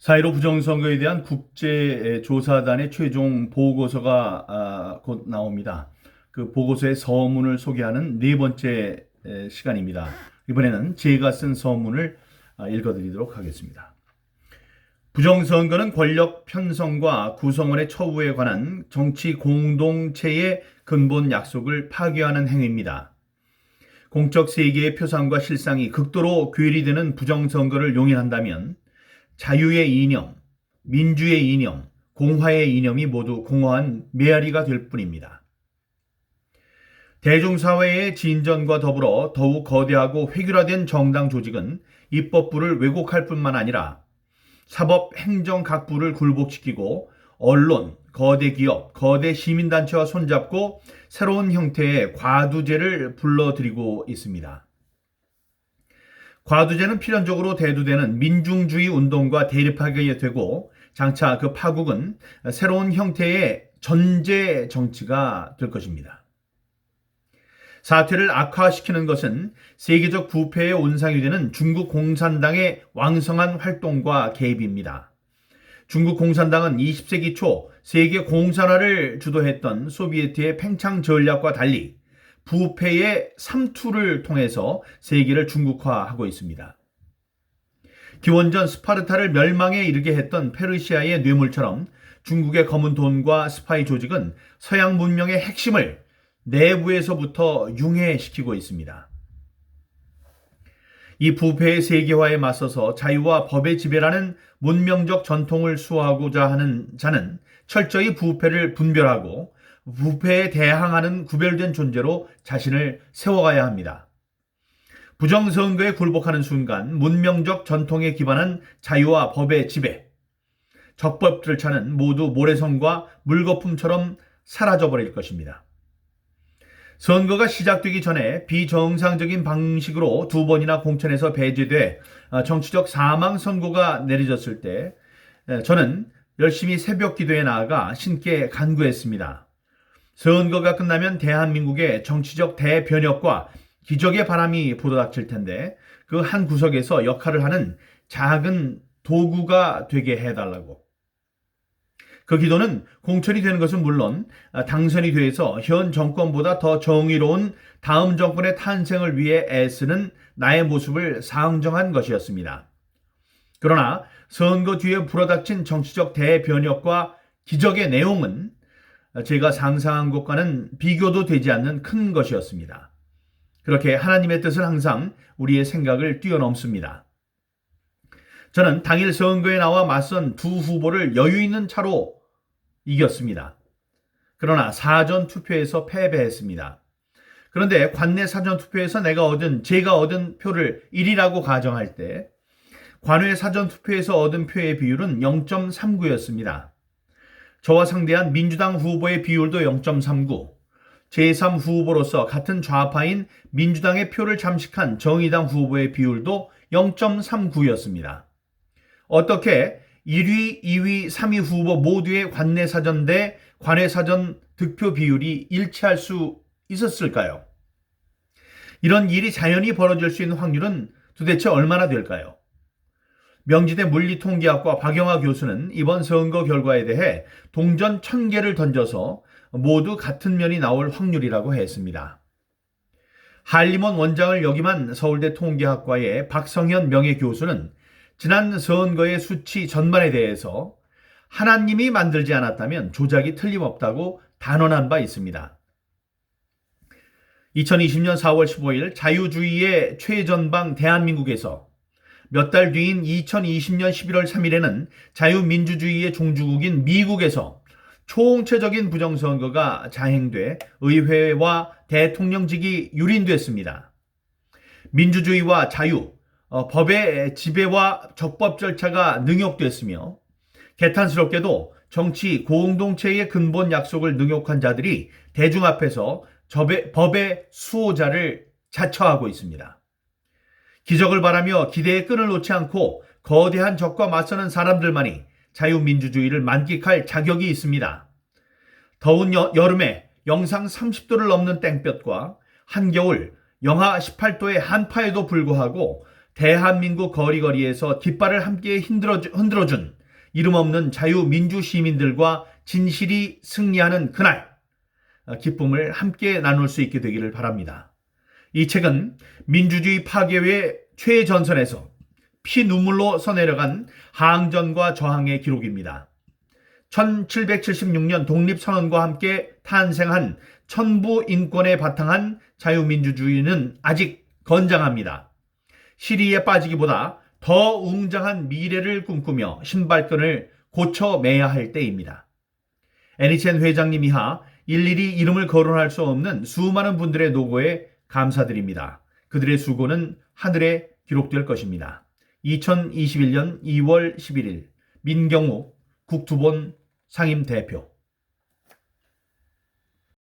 4.15 부정선거에 대한 국제조사단의 최종 보고서가 곧 나옵니다. 그 보고서의 서문을 소개하는 네 번째 시간입니다. 이번에는 제가 쓴 서문을 읽어드리도록 하겠습니다. 부정선거는 권력 편성과 구성원의 처우에 관한 정치 공동체의 근본 약속을 파괴하는 행위입니다. 공적 세계의 표상과 실상이 극도로 괴리되는 부정선거를 용인한다면 자유의 이념, 민주의 이념, 공화의 이념이 모두 공허한 메아리가 될 뿐입니다. 대중사회의 진전과 더불어 더욱 거대하고 획일화된 정당 조직은 입법부를 왜곡할 뿐만 아니라 사법, 행정 각부를 굴복시키고 언론, 거대 기업, 거대 시민단체와 손잡고 새로운 형태의 과두제를 불러들이고 있습니다. 과두제는 필연적으로 대두되는 민중주의 운동과 대립하게 되고 장차 그 파국은 새로운 형태의 전제 정치가 될 것입니다. 사태를 악화시키는 것은 세계적 부패의 온상이 되는 중국 공산당의 왕성한 활동과 개입입니다. 중국 공산당은 20세기 초 세계 공산화를 주도했던 소비에트의 팽창 전략과 달리 부패의 삼투를 통해서 세계를 중국화하고 있습니다. 기원전 스파르타를 멸망에 이르게 했던 페르시아의 뇌물처럼 중국의 검은 돈과 스파이 조직은 서양 문명의 핵심을 내부에서부터 융해시키고 있습니다. 이 부패의 세계화에 맞서서 자유와 법의 지배라는 문명적 전통을 수호하고자 하는 자는 철저히 부패를 분별하고 부패에 대항하는 구별된 존재로 자신을 세워가야 합니다. 부정선거에 굴복하는 순간 문명적 전통에 기반한 자유와 법의 지배, 적법 절차는 모두 모래성과 물거품처럼 사라져버릴 것입니다. 선거가 시작되기 전에 비정상적인 방식으로 2번이나 공천에서 배제돼 정치적 사망 선고가 내려졌을 때 저는 열심히 새벽 기도에 나아가 신께 간구했습니다. 선거가 끝나면 대한민국의 정치적 대변혁과 기적의 바람이 불어닥칠 텐데 그 한 구석에서 역할을 하는 작은 도구가 되게 해달라고. 그 기도는 공천이 되는 것은 물론 당선이 돼서 현 정권보다 더 정의로운 다음 정권의 탄생을 위해 애쓰는 나의 모습을 상정한 것이었습니다. 그러나 선거 뒤에 불어닥친 정치적 대변혁과 기적의 내용은 제가 상상한 것과는 비교도 되지 않는 큰 것이었습니다. 그렇게 하나님의 뜻은 항상 우리의 생각을 뛰어넘습니다. 저는 당일 선거에 나와 맞선 두 후보를 여유 있는 차로 이겼습니다. 그러나 사전 투표에서 패배했습니다. 그런데 관내 사전 투표에서 제가 얻은 표를 1이라고 가정할 때 관외 사전 투표에서 얻은 표의 비율은 0.39였습니다. 저와 상대한 민주당 후보의 비율도 0.39, 제3 후보로서 같은 좌파인 민주당의 표를 잠식한 정의당 후보의 비율도 0.39였습니다. 어떻게 1위, 2위, 3위 후보 모두의 관내 사전 대 관외 사전 득표 비율이 일치할 수 있었을까요? 이런 일이 자연히 벌어질 수 있는 확률은 도대체 얼마나 될까요? 명지대 물리통계학과 박영하 교수는 이번 선거 결과에 대해 동전 1000개를 던져서 모두 같은 면이 나올 확률이라고 했습니다. 한림원 원장을 역임한 서울대 통계학과의 박성현 명예교수는 지난 선거의 수치 전반에 대해서 하나님이 만들지 않았다면 조작이 틀림없다고 단언한 바 있습니다. 2020년 4월 15일 자유주의의 최전방 대한민국에서 몇 달 뒤인 2020년 11월 3일에는 자유민주주의의 종주국인 미국에서 총체적인 부정선거가 자행돼 의회와 대통령직이 유린됐습니다. 민주주의와 자유, 법의 지배와 적법 절차가 능욕됐으며 개탄스럽게도 정치 공동체의 근본 약속을 능욕한 자들이 대중 앞에서 법의 수호자를 자처하고 있습니다. 기적을 바라며 기대의 끈을 놓지 않고 거대한 적과 맞서는 사람들만이 자유민주주의를 만끽할 자격이 있습니다. 더운 여름에 영상 30도를 넘는 땡볕과 한겨울 영하 18도의 한파에도 불구하고 대한민국 거리거리에서 깃발을 함께 흔들어준 이름 없는 자유민주 시민들과 진실이 승리하는 그날, 기쁨을 함께 나눌 수 있게 되기를 바랍니다. 이 책은 민주주의 파괴의 최전선에서 피눈물로 써내려간 항전과 저항의 기록입니다. 1776년 독립선언과 함께 탄생한 천부 인권에 바탕한 자유민주주의는 아직 건장합니다. 시리에 빠지기보다 더 웅장한 미래를 꿈꾸며 신발끈을 고쳐매야 할 때입니다. 애니첸 회장님 이하 일일이 이름을 거론할 수 없는 수많은 분들의 노고에 감사드립니다. 그들의 수고는 하늘에 기록될 것입니다. 2021년 2월 11일 민경욱 국투본 상임대표.